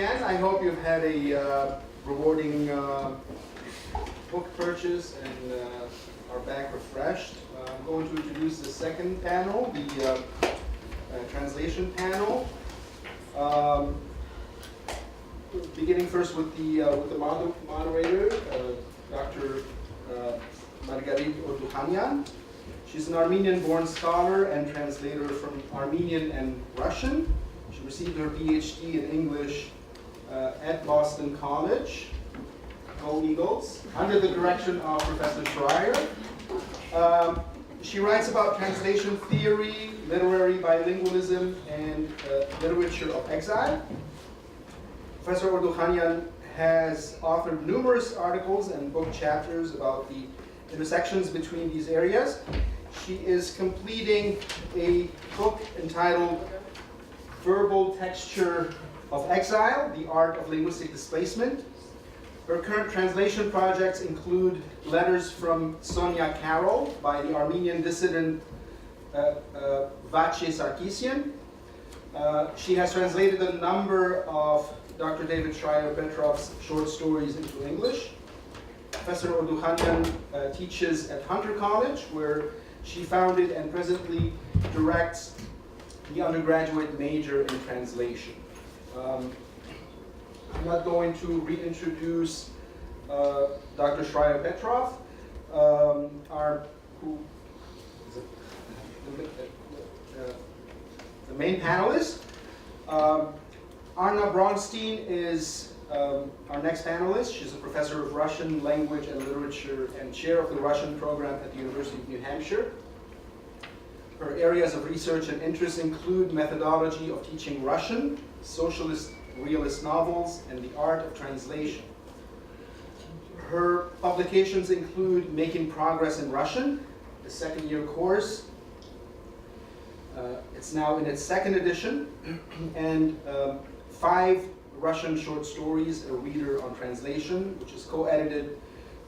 again. I hope you've had a rewarding book purchase and are back refreshed. I'm going to introduce the second panel, the translation panel. Beginning first with the moderator, Dr. Margarit Ordukhanyan. She's an Armenian-born scholar and translator from Armenian and Russian. She received her PhD in English at Boston College, Go Eagles, under the direction of Professor Shrayer. She writes about translation theory, literary bilingualism, and literature of exile. Professor Ordukhanyan has authored numerous articles and book chapters about the intersections between these areas. She is completing a book entitled Verbal Texture of Exile, The Art of Linguistic Displacement. Her current translation projects include letters from Sonia Carroll by the Armenian dissident Vache Sarkisian. She has translated a number of Dr. David Shrayer-Petrov's short stories into English. Professor Ordukhanyan teaches at Hunter College, where she founded and presently directs the undergraduate major in translation. I'm not going to reintroduce Dr. Shrayer-Petrov, who is the main panelist. Arna Bronstein is our next panelist. She's a professor of Russian language and literature and chair of the Russian program at the University of New Hampshire. Her areas of research and interest include methodology of teaching Russian, socialist realist novels, and the art of translation. Her publications include Making Progress in Russian, the second-year course. It's now in its second edition, and 5 Russian short stories, A Reader on Translation, which is co-edited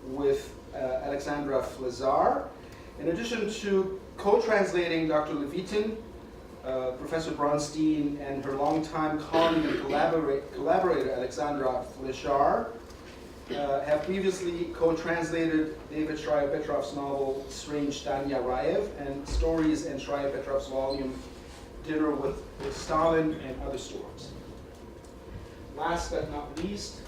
with Alexandra Flazar. In addition to co-translating Dr. Levitin, Professor Bronstein and her longtime colleague and collaborator Alexandra Flazar have previously co-translated David Shrayer-Petrov's novel Strange Tanya Rayev and stories in Shrayer-Petrov's volume Dinner with Stalin and Other Stories. Last but not least,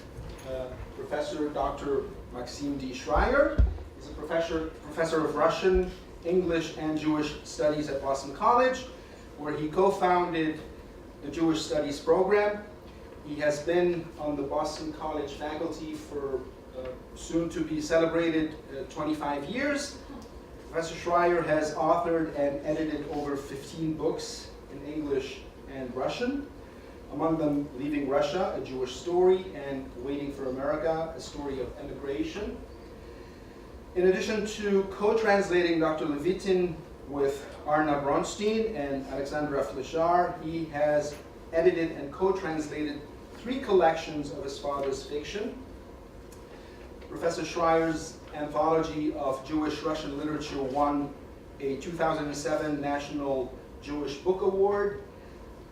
Professor Dr. Maxim D. Shrayer is a professor of Russian, English, and Jewish Studies at Boston College, where he co-founded the Jewish Studies program. He has been on the Boston College faculty for soon to be celebrated 25 years. Professor Shrayer has authored and edited over 15 books in English and Russian. Among them, Leaving Russia, A Jewish Story, and Waiting for America, A Story of Emigration. In addition to co-translating Dr. Levitin with Arna Bronstein and Alexandra Flazar, he has edited and co-translated 3 collections of his father's fiction. Professor Schreyer's anthology of Jewish Russian literature won a 2007 National Jewish Book Award,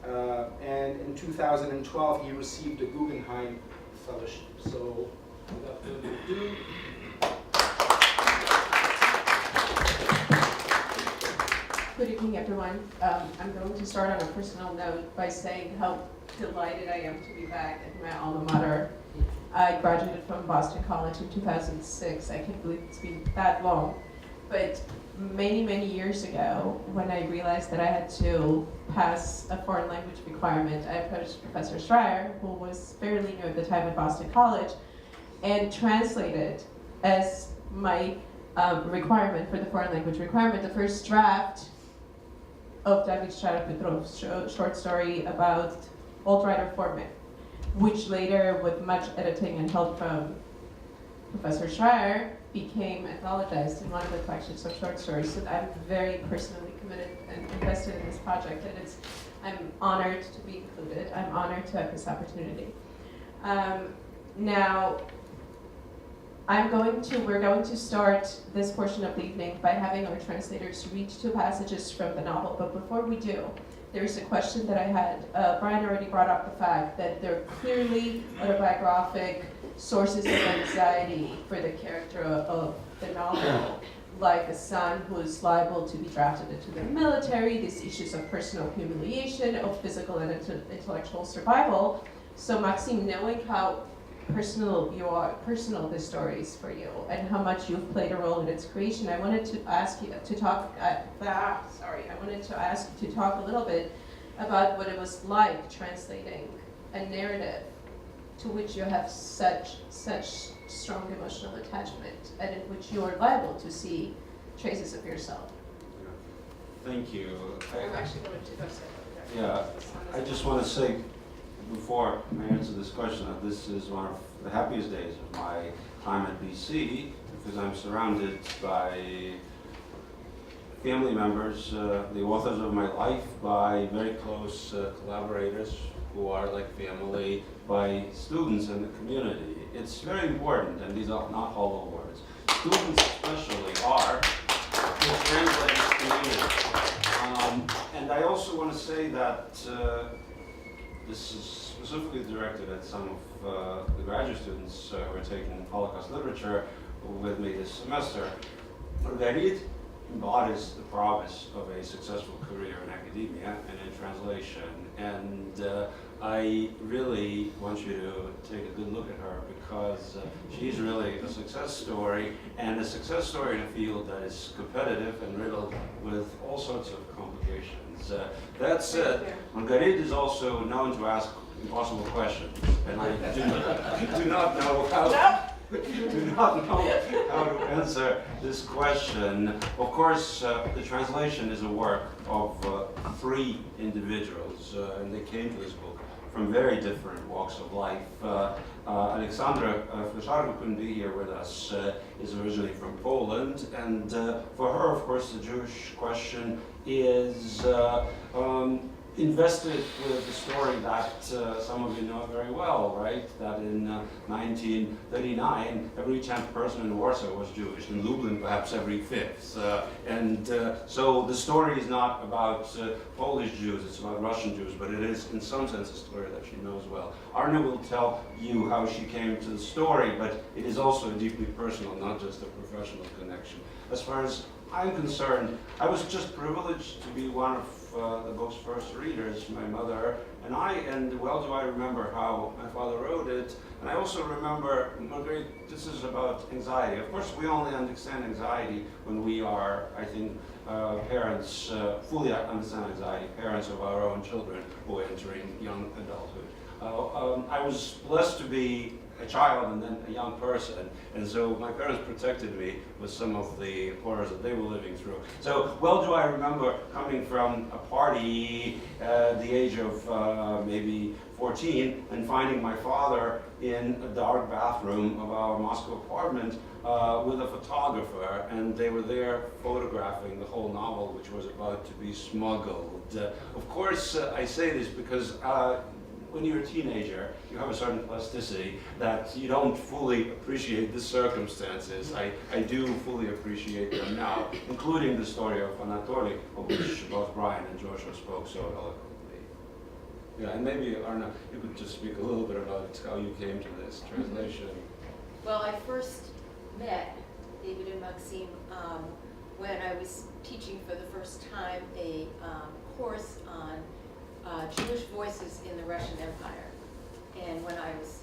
and in 2012 he received a Guggenheim Fellowship. So, without further ado, good evening, everyone. I'm going to start on a personal note by saying how delighted I am to be back at my alma mater. I graduated from Boston College in 2006. I can't believe it's been that long. But many, many years ago, when I realized that I had to pass a foreign language requirement, I approached Professor Shrayer, who was fairly new at the time at Boston College, and translated as my requirement for the foreign language requirement, the first draft of David Shrayer-Petrov's short story about alt-writer format, which later, with much editing and help from Professor Shrayer, became anthologized in one of the collections of short stories. So I'm very personally committed and invested in this project, and I'm honored to be included. I'm honored to have this opportunity. Now, we're going to start this portion of the evening by having our translators read 2 passages from the novel. But before we do, there's a question that I had. Brian already brought up the fact that there are clearly autobiographic sources of anxiety for the character of the novel, like a son who's liable to be drafted into the military, these issues of personal humiliation, of physical and intellectual survival. So Maxim, knowing how personal this story is for you, and how much you've played a role in its creation, I wanted to ask you to talk. I wanted to ask you to talk a little bit about what it was like translating a narrative to which you have such strong emotional attachment, and in which you are liable to see traces of yourself. Thank you. I'm actually going to go sit over there. Yeah, I just want to say before I answer this question that this is one of the happiest days of my time at BC, because I'm surrounded by family members, the authors of my life, by very close collaborators who are like family, by students in the community. It's very important, and these are not hollow words. Students especially are the translators community. And I also want to say that this is specifically directed at some of the graduate students who are taking Holocaust literature with me this semester. Margarit embodies the promise of a successful career in academia and in translation. And I really want you to take a good look at her, because she's really a success story, and a success story in a field that is competitive and riddled with all sorts of complications. That said, Margarit is also known to ask impossible questions, and I do not know how to answer this question. Of course, the translation is a work of three individuals, and they came to this book from very different walks of life. Alexandra Flescharek, who couldn't be here with us, is originally from Poland, and for her, of course, the Jewish question is invested with the story that some of you know very well, right? That in 1939, every 10th person in Warsaw was Jewish, in Lublin perhaps every 5th. So the story is not about Polish Jews, it's about Russian Jews, but it is in some sense a story that she knows well. Arna will tell you how she came to the story, but it is also deeply personal, not just a professional connection. As far as I'm concerned, I was just privileged to be one of the book's first readers, my mother and I, and well do I remember how my father wrote it. And I also remember, Margaret, this is about anxiety. Of course, we only understand anxiety when we are, I think, parents, fully understand anxiety, parents of our own children who are entering young adulthood. I was blessed to be a child and then a young person, and so my parents protected me with some of the horrors that they were living through. So well do I remember coming from a party at the age of maybe 14 and finding my father in a dark bathroom of our Moscow apartment with a photographer, and they were there photographing the whole novel, which was about to be smuggled. Of course, I say this because when you're a teenager, you have a certain plasticity that you don't fully appreciate the circumstances. I do fully appreciate them now, including the story of Anatoly, of which both Brian and Joshua spoke so eloquently. Yeah, and maybe, Arna, you could just speak a little bit about how you came to this translation. Well, I first met David and Maxim when I was teaching for the first time a course on Jewish voices in the Russian Empire. And when I was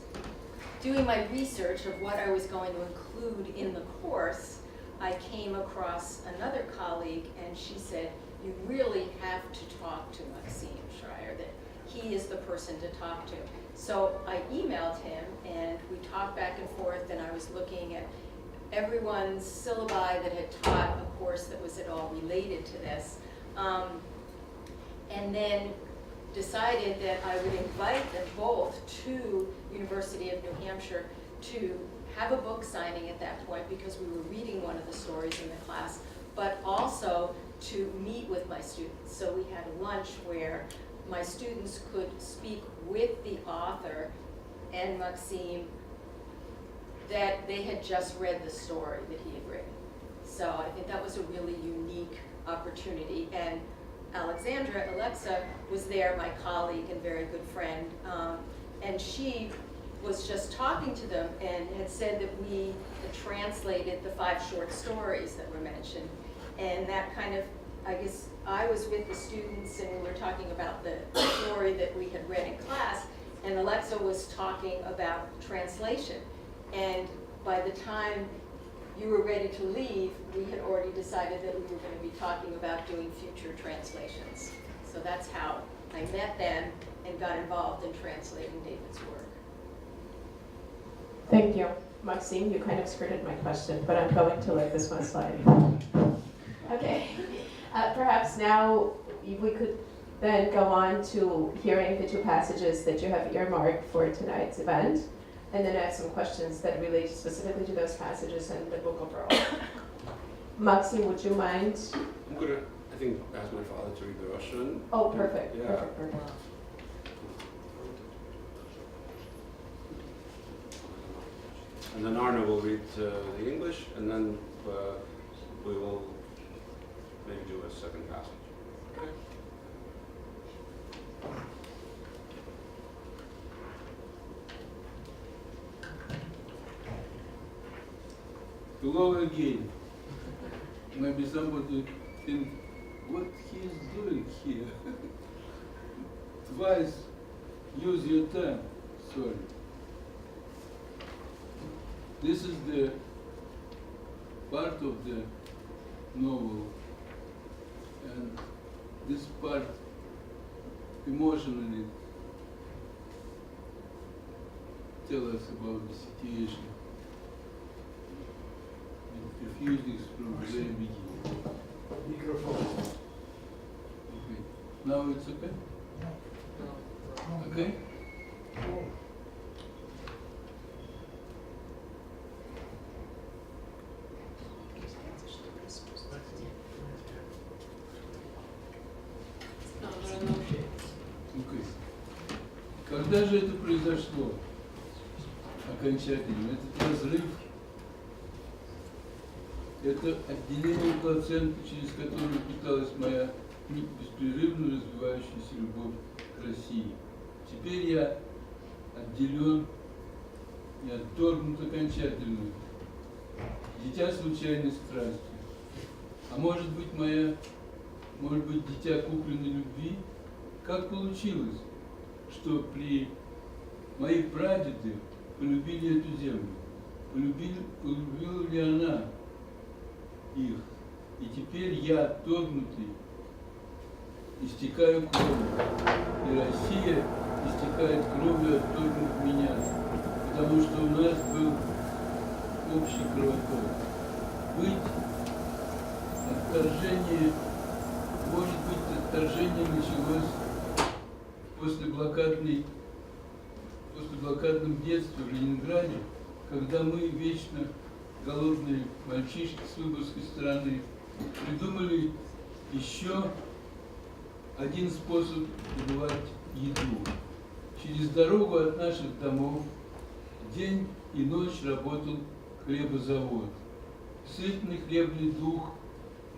doing my research of what I was going to include in the course, I came across another colleague, and she said, you really have to talk to Maxim Shrayer, that he is the person to talk to. So I emailed him, and we talked back and forth, and I was looking at everyone's syllabi that had taught a course that was at all related to this. And then decided that I would invite them both to University of New Hampshire to have a book signing at that point, because we were reading one of the stories in the class, but also to meet with my students. So we had a lunch where my students could speak with the author and Maxim that they had just read the story that he had written. So I think that was a really unique opportunity. And Alexandra, Alexa, was there, my colleague and very good friend, and she was just talking to them and had said that we had translated the 5 short stories that were mentioned. And that kind of, I guess, I was with the students and we were talking about the story that we had read in class, and Alexa was talking about translation. And by the time you were ready to leave, we had already decided that we were going to be talking about doing future translations. So that's how I met them and got involved in translating David's work. Thank you. Maxim, you kind of skirted my question, but I'm going to let this one slide. Okay. Perhaps now we could then go on to hearing the 2 passages that you have earmarked for tonight's event, and then ask some questions that relate specifically to those passages and the book overall. Maxim, would you mind? I'm going to, I think, ask my father to read the Russian. Oh, perfect. Yeah. Perfect. And then Arna will read the English, and then we will maybe do a second passage. Okay? Hello again. Maybe somebody think, what he is doing here? Twice use your time. Sorry. This is the part of the novel, and this part emotionally tell us about the situation with refugees from the very beginning. Microphone. Okay. Now it's okay? Okay? Okay. Когда же это произошло окончательно? Этот разрыв, это отделение плаценты, через которое питалась моя беспрерывно развивающаяся любовь к России. Теперь я отделен и отторгнут окончательно, дитя случайной страсти. А может быть, дитя купленной любви? Как получилось, что мои прадеды полюбили эту землю? Полюбила ли она их? И теперь я, отторгнутый, истекаю кровью. И Россия истекает кровью, отторгнув меня. Потому что у нас был общий кровоток. Может быть, отторжение началось после блокадном детстве в Ленинграде, когда мы, вечно голодные мальчишки с Выборгской стороны, придумали еще один способ добывать еду. Через дорогу от наших домов день и ночь работал хлебозавод. Сытный хлебный дух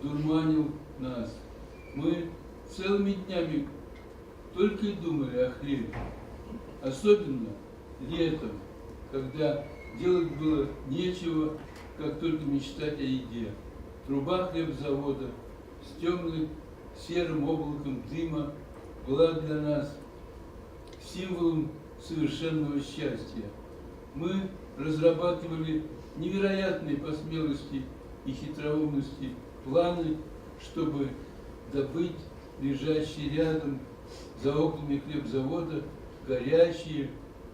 дурманил нас. Мы целыми днями только и думали о хлебе. Особенно летом, когда делать было нечего, как только мечтать о еде. Труба хлебзавода с темным серым облаком дыма была для нас символом совершенного счастья. Мы разрабатывали невероятные по смелости и хитроумности планы, чтобы добыть лежащие рядом за окнами хлебзавода горячие,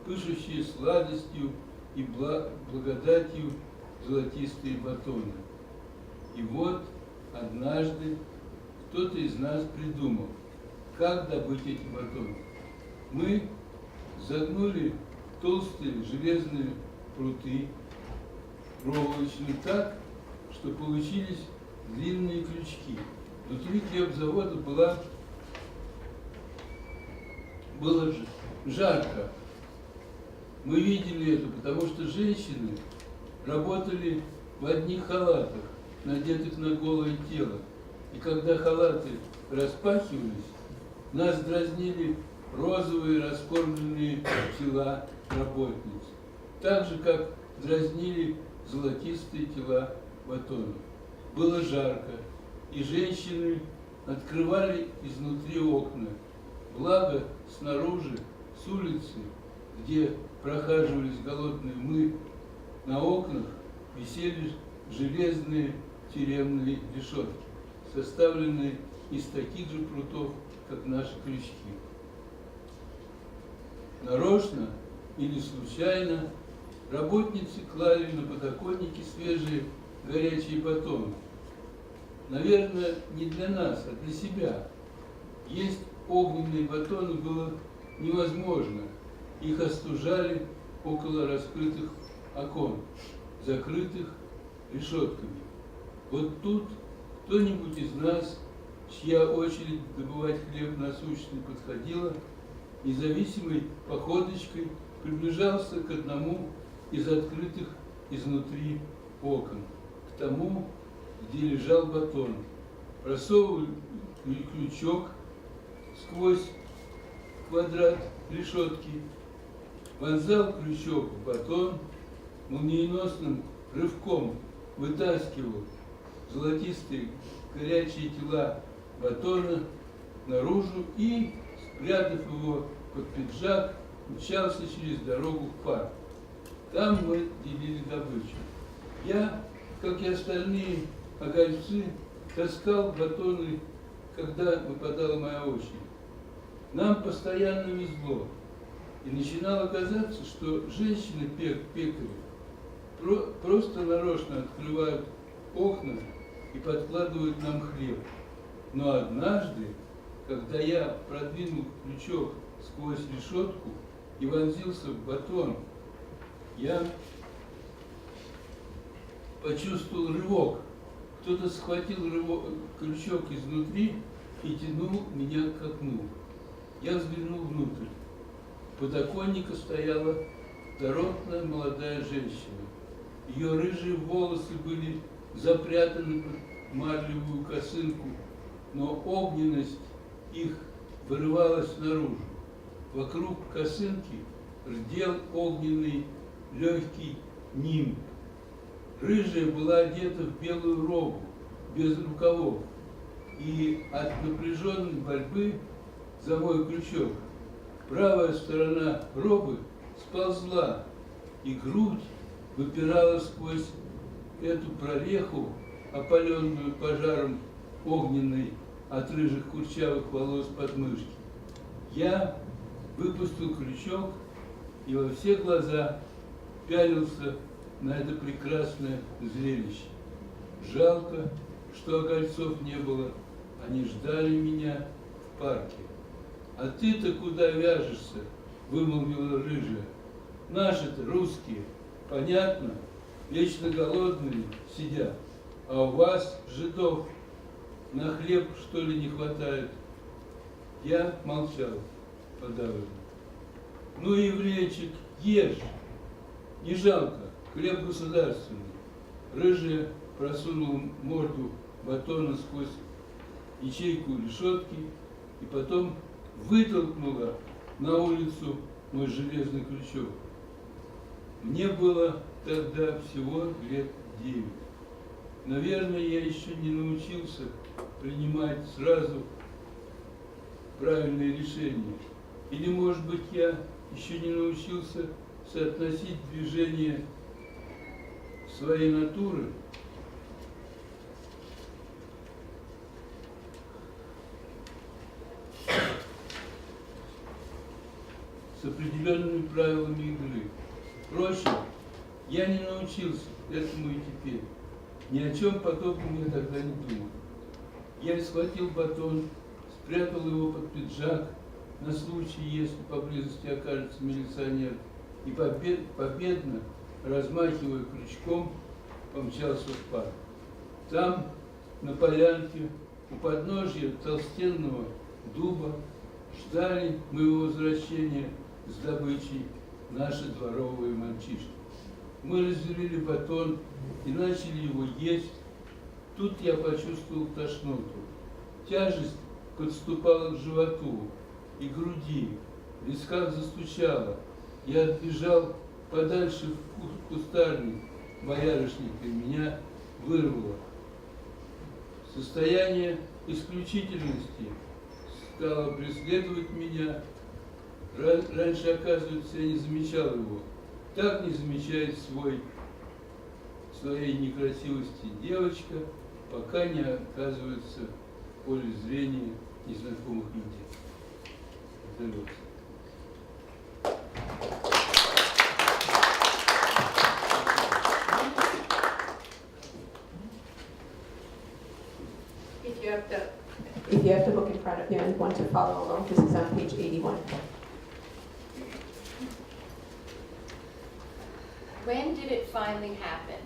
пышущие сладостью и благодатью золотистые батоны. И вот однажды кто-то из нас придумал, как добыть эти батоны. Мы загнули толстые железные пруты проволочные так, что получились длинные крючки. Внутри хлебзавода было жарко. Мы видели это, потому что женщины работали в одних халатах, надетых на голое тело. И когда халаты распахивались, нас дразнили розовые раскормленные тела работниц, так же, как дразнили золотистые тела батонов. Было жарко, и женщины открывали изнутри окна. Благо, снаружи, с улицы, где прохаживались голодные мы, на окнах висели железные тюремные решетки, составленные из таких же прутов, как наши крючки. Нарочно или случайно работницы клали на подоконники свежие горячие батоны. Наверное, не для нас, а для себя. Есть огненные батоны было невозможно. Их остужали около раскрытых окон, закрытых решетками. Вот тут кто-нибудь из нас, чья очередь добывать хлеб насущный подходила, независимой походочкой приближался к одному из открытых изнутри окон, к тому, где лежал батон, просовывал крючок сквозь квадрат решетки, вонзал крючок в батон, молниеносным рывком вытаскивал золотистые горячие тела батона наружу и, спрятав его под пиджак, мчался через дорогу в парк. Там мы делили добычу. Я, как и остальные огольцы, таскал батоны, когда выпадала моя очередь. Нам постоянно везло, и начинало казаться, что женщины-пекари просто нарочно открывают окна и подкладывают нам хлеб. Но однажды, когда я продвинул крючок сквозь решетку и вонзился в батон, я почувствовал рывок. Кто-то схватил крючок изнутри и тянул меня к окну. Я взглянул внутрь. У подоконника стояла дородная молодая женщина. Ее рыжие волосы были запрятаны под марлевую косынку, но огненность их вырывалась наружу. Вокруг косынки рдел огненный легкий нимб. Рыжая была одета в белую робу, без рукавов, и от напряженной борьбы за мой крючок правая сторона робы сползла, и грудь выпирала сквозь эту прореху, опаленную пожаром огненной от рыжих курчавых волос подмышки. Я выпустил крючок и во все глаза пялился на это прекрасное зрелище. Жалко, что огольцов не было, они ждали меня в парке. «А ты-то куда вяжешься?» — вымолвила рыжая. «Наши-то русские, понятно, вечно голодные сидят, а у вас, жидов, на хлеб, что ли, не хватает?» Я молчал подавленно. «Ну, еврейчик, ешь, не жалко, хлеб государственный». Рыжая просунула морду батона сквозь ячейку решетки и потом вытолкнула на улицу мой железный крючок. Мне было тогда всего лет 9. Наверное, я еще не научился принимать сразу правильные решения. Или, может быть, я еще не научился соотносить движение своей натуры с определенными правилами игры. Впрочем, я не научился этому и теперь. Ни о чем подобном я тогда не думал. Я схватил батон, спрятал его под пиджак на случай, если поблизости окажется милиционер, и победно, размахивая крючком, помчался в парк. Там, на полянке, у подножья толстенного дуба, ждали моего возвращения с добычей наши дворовые мальчишки. Мы разделили батон и начали его есть. Тут я почувствовал тошноту. Тяжесть подступала к животу и груди, в висках застучала. Я отбежал подальше в кустарник боярышника, и меня вырвало. Состояние исключительности стало преследовать меня. Раньше, оказывается, я не замечал его. Так не замечает своей некрасивости девочка, пока не оказывается в поле зрения незнакомых людей. Это If you have the book in front of you and want to follow along, this is on page 81. When did it finally happen?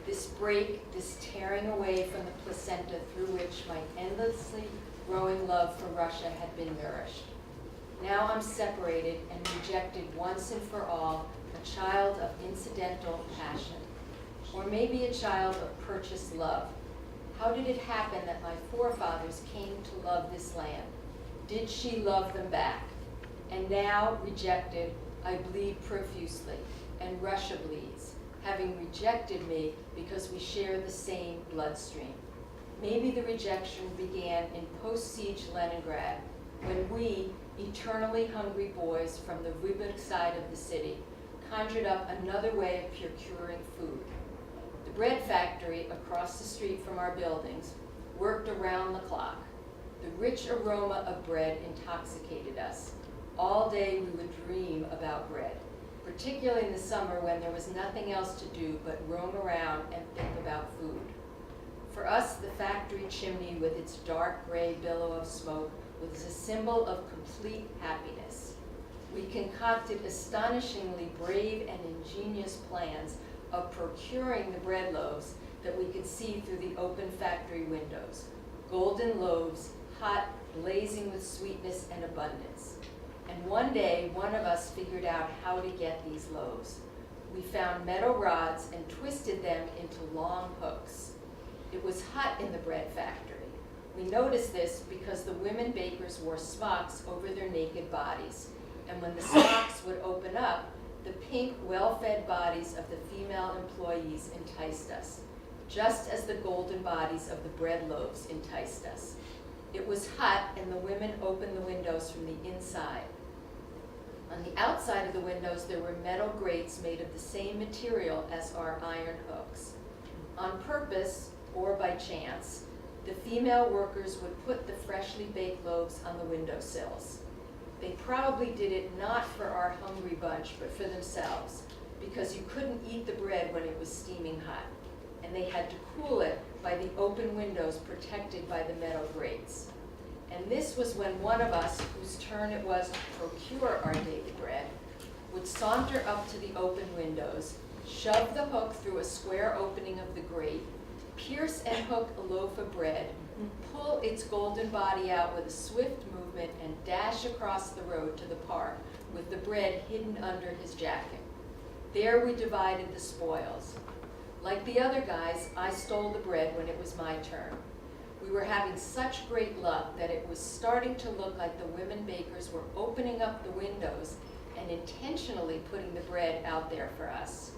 This break, this tearing away from the placenta through which my endlessly growing love for Russia had been nourished. Now I'm separated and rejected once and for all, a child of incidental passion, or maybe a child of purchased love. How did it happen that my forefathers came to love this land? Did she love them back? And now, rejected, I bleed profusely, and Russia bleeds, having rejected me because we share the same bloodstream. Maybe the rejection began in post-siege Leningrad, when we, eternally hungry boys from the Vyborg side of the city, conjured up another way of procuring food. The bread factory across the street from our buildings worked around the clock. The rich aroma of bread intoxicated us. All day we would dream about bread, particularly in the summer when there was nothing else to do but roam around and think about food. For us, the factory chimney with its dark gray billow of smoke was a symbol of complete happiness. We concocted astonishingly brave and ingenious plans of procuring the bread loaves that we could see through the open factory windows. Golden loaves, hot, blazing with sweetness and abundance. And one day, one of us figured out how to get these loaves. We found metal rods and twisted them into long hooks. It was hot in the bread factory. We noticed this because the women bakers wore smocks over their naked bodies. And when the smocks would open up, the pink, well-fed bodies of the female employees enticed us, just as the golden bodies of the bread loaves enticed us. It was hot, and the women opened the windows from the inside. On the outside of the windows, there were metal grates made of the same material as our iron hooks. On purpose, or by chance, the female workers would put the freshly baked loaves on the windowsills. They probably did it not for our hungry bunch, but for themselves, because you couldn't eat the bread when it was steaming hot, and they had to cool it by the open windows protected by the metal grates. And this was when one of us, whose turn it was to procure our daily bread, would saunter up to the open windows, shove the hook through a square opening of the grate, pierce and hook a loaf of bread, pull its golden body out with a swift movement, and dash across the road to the park with the bread hidden under his jacket. There we divided the spoils. Like the other guys, I stole the bread when it was my turn. We were having such great luck that it was starting to look like the women bakers were opening up the windows and intentionally putting the bread out there for us.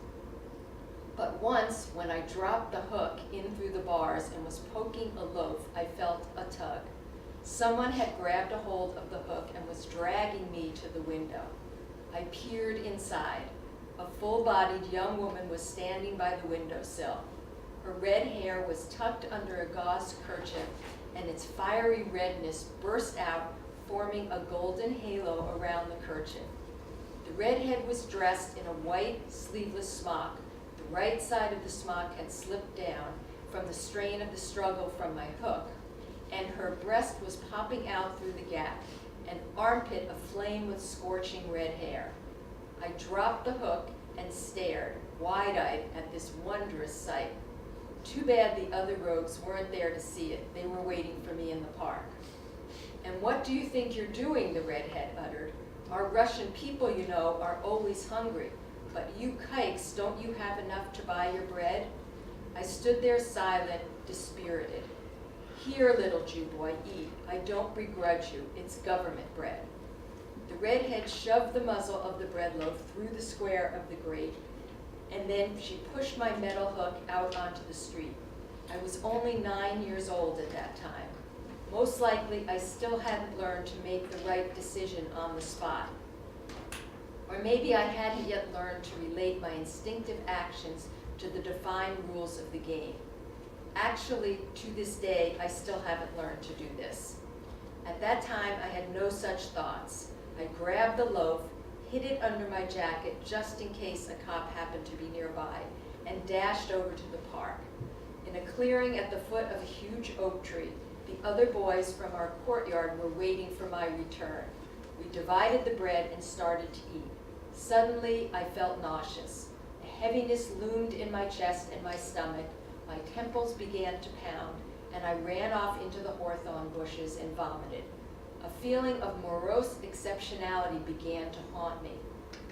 But once, when I dropped the hook in through the bars and was poking a loaf, I felt a tug. Someone had grabbed a hold of the hook and was dragging me to the window. I peered inside. A full-bodied young woman was standing by the windowsill. Her red hair was tucked under a gauze kerchief, and its fiery redness burst out, forming a golden halo around the kerchief. The redhead was dressed in a white, sleeveless smock. The right side of the smock had slipped down from the strain of the struggle from my hook, and her breast was popping out through the gap, an armpit aflame with scorching red hair. I dropped the hook and stared, wide-eyed, at this wondrous sight. Too bad the other rogues weren't there to see it. They were waiting for me in the park. "And what do you think you're doing?" the redhead uttered. "Our Russian people, you know, are always hungry. But you kikes, don't you have enough to buy your bread?" I stood there silent, dispirited. Here, little Jew boy, eat. I don't begrudge you. It's government bread. The redhead shoved the muzzle of the bread loaf through the square of the grate, and then she pushed my metal hook out onto the street. I was only 9 years old at that time. Most likely, I still hadn't learned to make the right decision on the spot. Or maybe I hadn't yet learned to relate my instinctive actions to the defined rules of the game. Actually, to this day, I still haven't learned to do this. At that time, I had no such thoughts. I grabbed the loaf, hid it under my jacket just in case a cop happened to be nearby, and dashed over to the park. In a clearing at the foot of a huge oak tree, the other boys from our courtyard were waiting for my return. We divided the bread and started to eat. Suddenly, I felt nauseous. A heaviness loomed in my chest and my stomach. My temples began to pound, and I ran off into the hawthorn bushes and vomited. A feeling of morose exceptionality began to haunt me.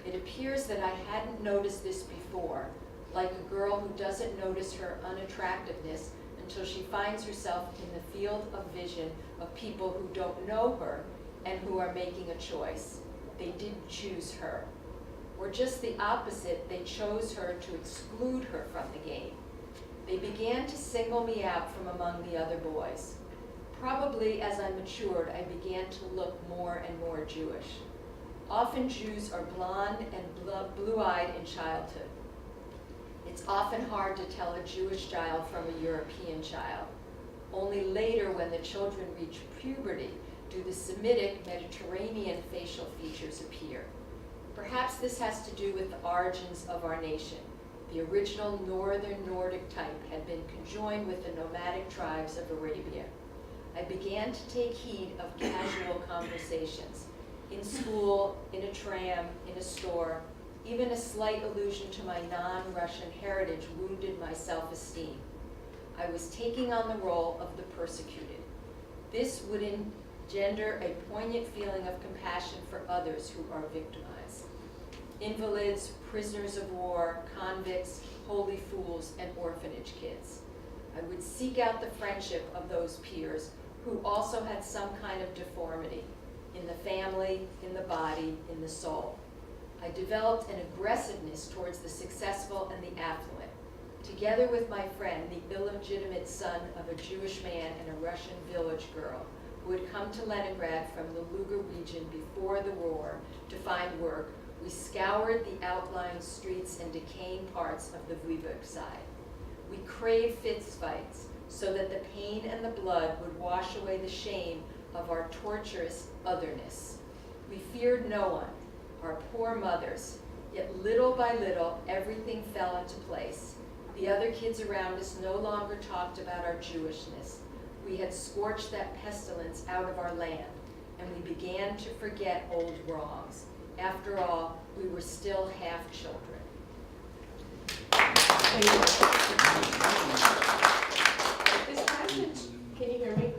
It appears that I hadn't noticed this before, like a girl who doesn't notice her unattractiveness until she finds herself in the field of vision of people who don't know her and who are making a choice. They didn't choose her. Or just the opposite, they chose her to exclude her from the game. They began to single me out from among the other boys. Probably as I matured, I began to look more and more Jewish. Often Jews are blonde and blue-eyed in childhood. It's often hard to tell a Jewish child from a European child. Only later, when the children reach puberty, do the Semitic Mediterranean facial features appear. Perhaps this has to do with the origins of our nation. The original northern Nordic type had been conjoined with the nomadic tribes of Arabia. I began to take heed of casual conversations. In school, in a tram, in a store, even a slight allusion to my non-Russian heritage wounded my self-esteem. I was taking on the role of the persecuted. This would engender a poignant feeling of compassion for others who are victimized. Invalids, prisoners of war, convicts, holy fools, and orphanage kids. I would seek out the friendship of those peers who also had some kind of deformity in the family, in the body, in the soul. I developed an aggressiveness towards the successful and the affluent. Together with my friend, the illegitimate son of a Jewish man and a Russian village girl who had come to Leningrad from the Lugar region before the war to find work, we scoured the outlying streets and decaying parts of the Vyborg side. We craved fist fights so that the pain and the blood would wash away the shame of our torturous otherness. We feared no one, our poor mothers, yet little by little everything fell into place. The other kids around us no longer talked about our Jewishness. We had scorched that pestilence out of our land, and we began to forget old wrongs. After all, we were still half children. Thank you. This passage, can you hear me?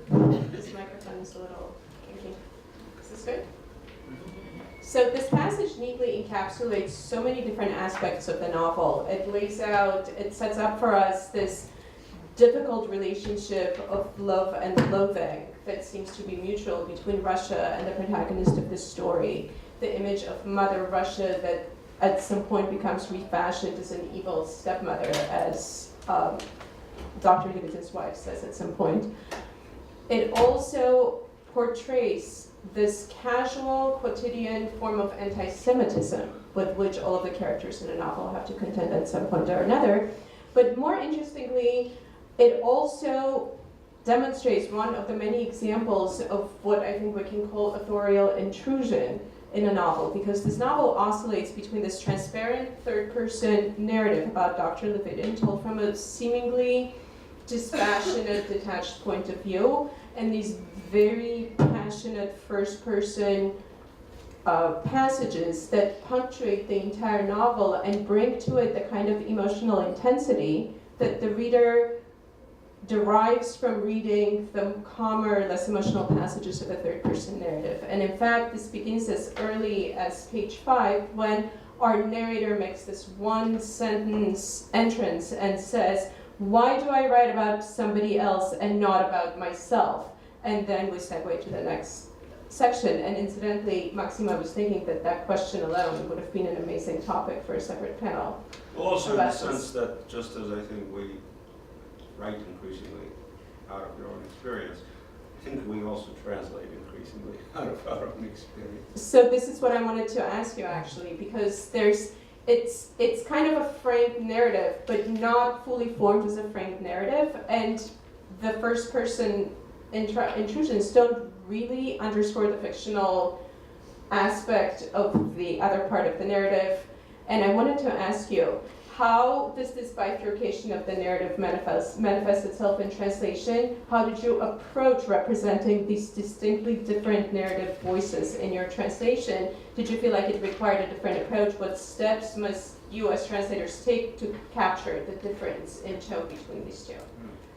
This microphone is a little kinky. Is this good? So this passage neatly encapsulates so many different aspects of the novel. It sets up for us this difficult relationship of love and loathing that seems to be mutual between Russia and the protagonist of this story. The image of Mother Russia that at some point becomes refashioned as an evil stepmother, as Dr. Levitin's wife says at some point. It also portrays this casual, quotidian form of anti-Semitism with which all of the characters in the novel have to contend at some point or another. But more interestingly, it also demonstrates one of the many examples of what I think we can call authorial intrusion in a novel, because this novel oscillates between this transparent third-person narrative about Dr. Levitin told from a seemingly dispassionate, detached point of view, and these very passionate first-person passages that punctuate the entire novel and bring to it the kind of emotional intensity that the reader derives from reading the calmer, less emotional passages of a third-person narrative. And in fact, this begins as early as page 5, when our narrator makes this one-sentence entrance and says, why do I write about somebody else and not about myself? And then we segue to the next section. And incidentally, Maxim, I was thinking that that question alone would have been an amazing topic for a separate panel. Also in the about sense this. that just as I think we write increasingly out of your own experience, I think we also translate increasingly out of our own experience. So this is what I wanted to ask you actually, because it's kind of a framed narrative, but not fully formed as a framed narrative, and the first person intrusions don't really underscore the fictional aspect of the other part of the narrative. And I wanted to ask you, how does this bifurcation of the narrative manifest itself in translation? How did you approach representing these distinctly different narrative voices in your translation? Did you feel like it required a different approach? What steps must you as translators take to capture the difference in tone between these two?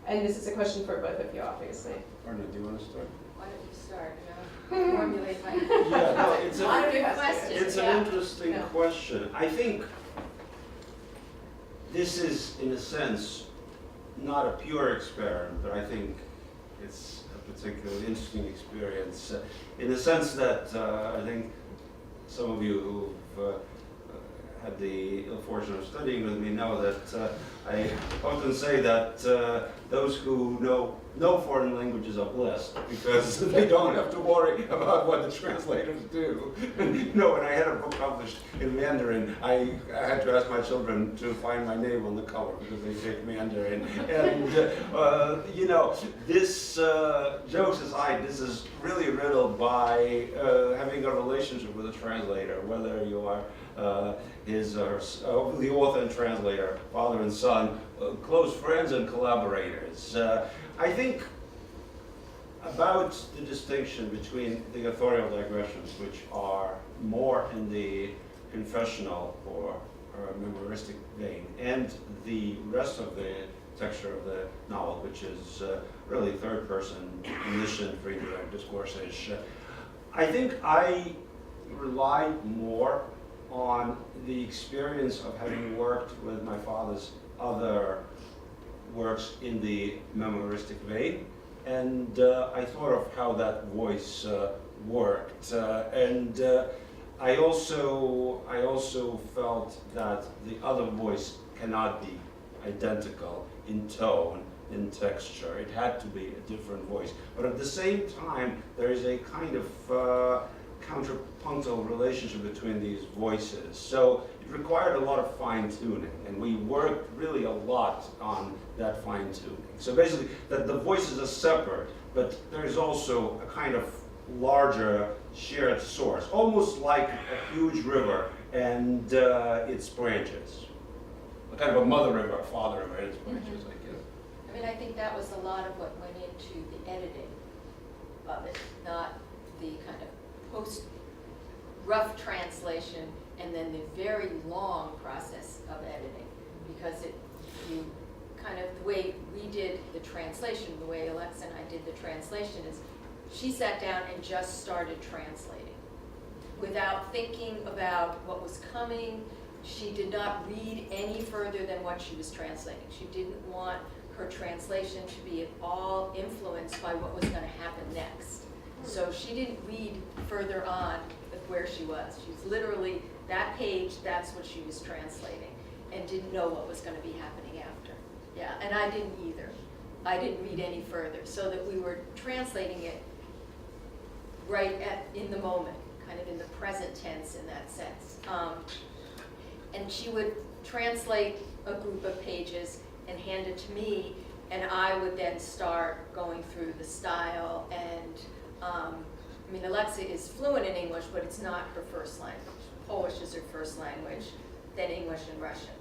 And this is a question for both of you, obviously. Arna, do you want to start? Why don't you start? Formulate my. Yeah, no, it's A lot of good a, questions. it's yeah. an interesting Yeah. question. I think this is, in a sense, not a pure experiment, but I think it's a particularly interesting experience in the sense that I think some of you who've had the ill fortune of studying with me know that I often say that those who know no foreign languages are blessed because they don't have to worry about what the translators do. You know, when I had a book published in Mandarin, I had to ask my children to find my name on the cover because they take Mandarin. And, you know, this, jokes aside, this is really riddled by having a relationship with a translator, whether you are the author and translator, father and son, close friends and collaborators. I think about the distinction between the authorial digressions, which are more in the confessional or memoristic vein, and the rest of the texture of the novel, which is really third-person, omniscient, free direct discourse-ish. I think I relied more on the experience of having worked with my father's other works in the memoristic vein, and I thought of how that voice worked, and I also felt that the other voice cannot be identical in tone, in texture. It had to be a different voice, but at the same time there is a kind of counterpunctual relationship between these voices. So it required a lot of fine-tuning, and we worked really a lot on that fine-tuning. So basically, that the voices are separate, but there's also a kind of larger shared source, almost like a huge river and its branches. A kind of a mother river, a father river, and its branches, I guess. I mean, I think that was a lot of what went into the editing of it, not the kind of rough translation and then the very long process of editing, because you kind of, the way we did the translation, the way Alexa and I did the translation is she sat down and just started translating without thinking about what was coming. She did not read any further than what she was translating. She didn't want her translation to be at all influenced by what was going to happen next. So she didn't read further on with where she was. She was literally, that page, that's what she was translating, and didn't know what was going to be happening after. Yeah, and I didn't either. I didn't read any further, so that we were translating it right in the moment, kind of in the present tense in that sense. And she would translate a group of pages and hand it to me, and I would then start going through the style and I mean, Alexa is fluent in English, but it's not her first language. Polish is her first language, then English and Russian.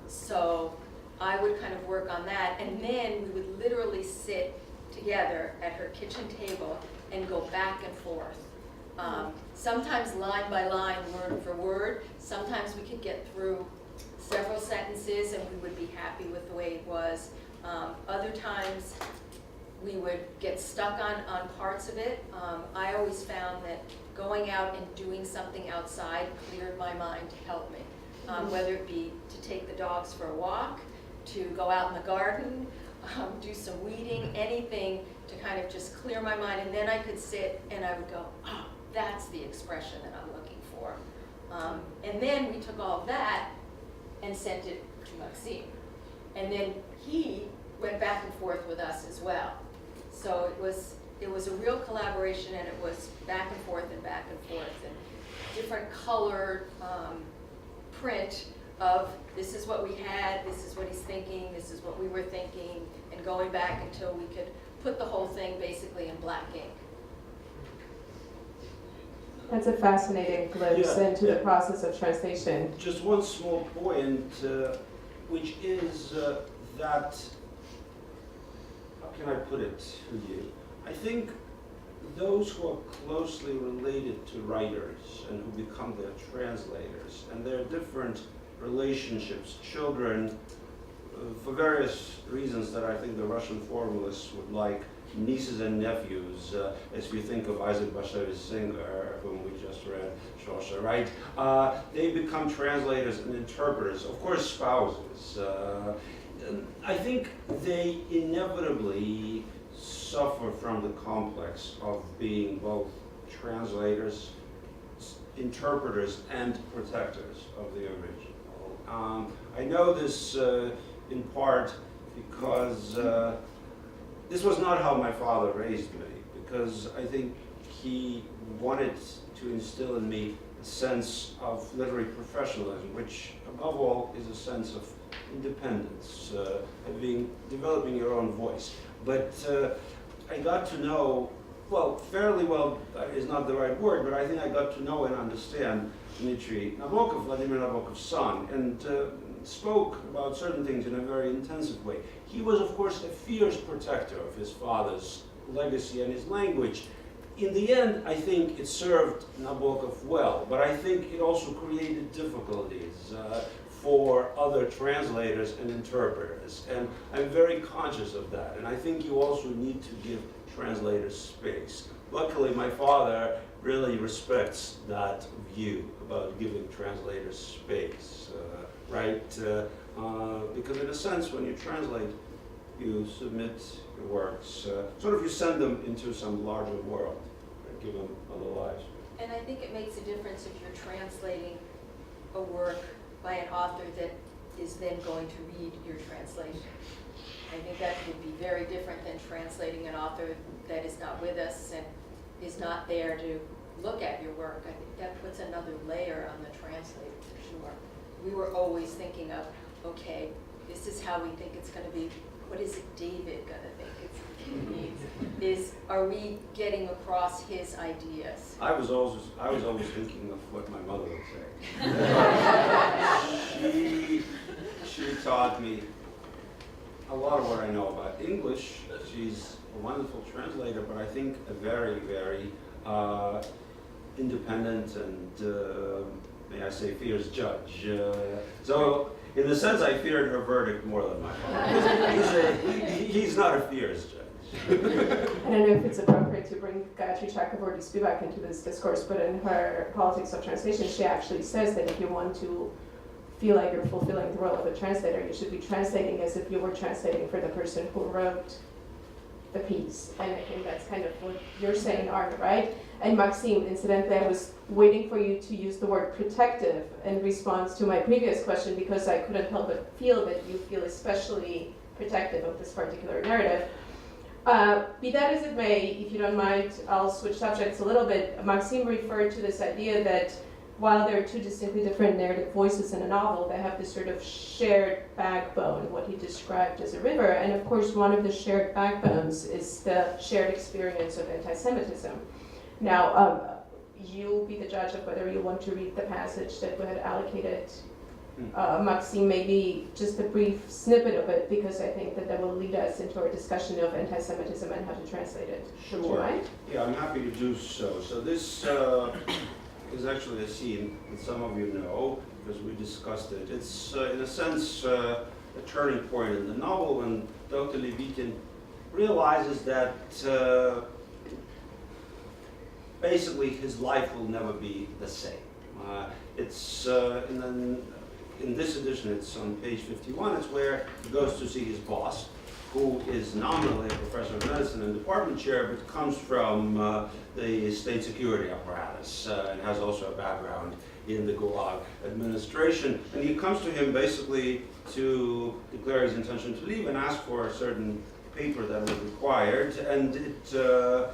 So I would kind of work on that, and then we would literally sit together at her kitchen table and go back and forth. Sometimes line by line, word for word. Sometimes we could get through several sentences and we would be happy with the way it was. Other times, we would get stuck on parts of it. I always found that going out and doing something outside cleared my mind to help me, whether it be to take the dogs for a walk, to go out in the garden, do some weeding, anything to kind of just clear my mind. And then I could sit and I would go, oh, that's the expression that I'm looking for. And then we took all of that and sent it to Maxim. And then he went back and forth with us as well. So it was a real collaboration, and it was back and forth and back and forth, and different colored print of this is what we had, this is what he's thinking, this is what we were thinking, and going back until we could put the whole thing basically in black ink. That's a fascinating glimpse into the process of translation. Just one small point, which is that, how can I put it to you? I think those who are closely related to writers and who become their translators, and there are different relationships, children, for various reasons that I think the Russian formalists would like, nieces and nephews, as you think of Isaac Bashevis Singer, whom we just read, Shosha, right? They become translators and interpreters, of course spouses. I think they inevitably suffer from the complex of being both translators, interpreters, and protectors of the original. I know this in part because this was not how my father raised me, because I think he wanted to instill in me a sense of literary professionalism, which above all is a sense of independence, developing your own voice. But I got to know, well, fairly well is not the right word, but I think I got to know and understand Dmitry Nabokov, Vladimir Nabokov's son, and spoke about certain things in a very intensive way. He was, of course, a fierce protector of his father's legacy and his language. In the end, I think it served Nabokov well, but I think it also created difficulties for other translators and interpreters, and I'm very conscious of that, and I think you also need to give translators space. Luckily, my father really respects that view about giving translators space, right? Because in a sense, when you translate, you submit your works, sort of you send them into some larger world, right? Give them other lives. And I think it makes a difference if you're translating a work by an author that is then going to read your translation. I think that would be very different than translating an author that is not with us and is not there to look at your work. I think that puts another layer on the translator for sure. We were always thinking of, okay, this is how we think it's going to be. What is it David going to think it needs? Are we getting across his ideas? I was always thinking of what my mother would say. She taught me a lot of what I know about English. She's a wonderful translator, but I think a very, very independent and, may I say, fierce judge. So, in a sense, I feared her verdict more than my father. He's not a fierce judge. I don't know if it's appropriate to bring Gayatri Chakraborty Spivak into this discourse, but in her Politics of Translation, she actually says that if you want to feel like you're fulfilling the role of a translator, you should be translating as if you were translating for the person who wrote the piece. And I think that's kind of what you're saying, Arna, right? And Maxim, incidentally, I was waiting for you to use the word protective in response to my previous question, because I couldn't help but feel that you feel especially protective of this particular narrative. Be that as it may, if you don't mind, I'll switch subjects a little bit. Maxim referred to this idea that while there are two distinctly different narrative voices in a novel, they have this sort of shared backbone, what he described as a river. And of course, one of the shared backbones is the shared experience of anti-Semitism. Now, you'll be the judge of whether you want to read the passage that we had allocated. Maxim, maybe just a brief snippet of it, because I think that will lead us into our discussion of anti-Semitism and how to translate it. Would you mind? Yeah, I'm happy to do so. So this is actually a scene that some of you know, because we discussed it. It's, in a sense, a turning point in the novel when Dr. Levitin realizes that basically his life will never be the same. It's in this edition, it's on page 51, it's where he goes to see his boss, who is nominally a professor of medicine and department chair, but comes from the state security apparatus and has also a background in the Gulag administration. And he comes to him basically to declare his intention to leave and ask for a certain paper that was required, and it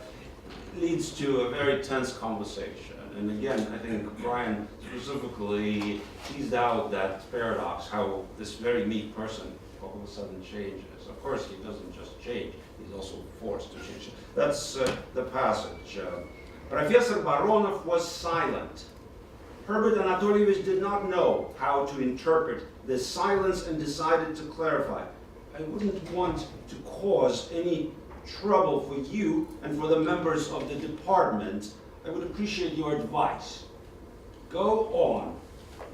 leads to a very tense conversation. And again, I think Brian specifically teased out that paradox, how this very meek person all of a sudden changes. Of course, he doesn't just change, he's also forced to change. That's the passage. Professor Baronov was silent. Herbert Anatolievich did not know how to interpret this silence and decided to clarify. I wouldn't want to cause any trouble for you and for the members of the department. I would appreciate your advice. Go on.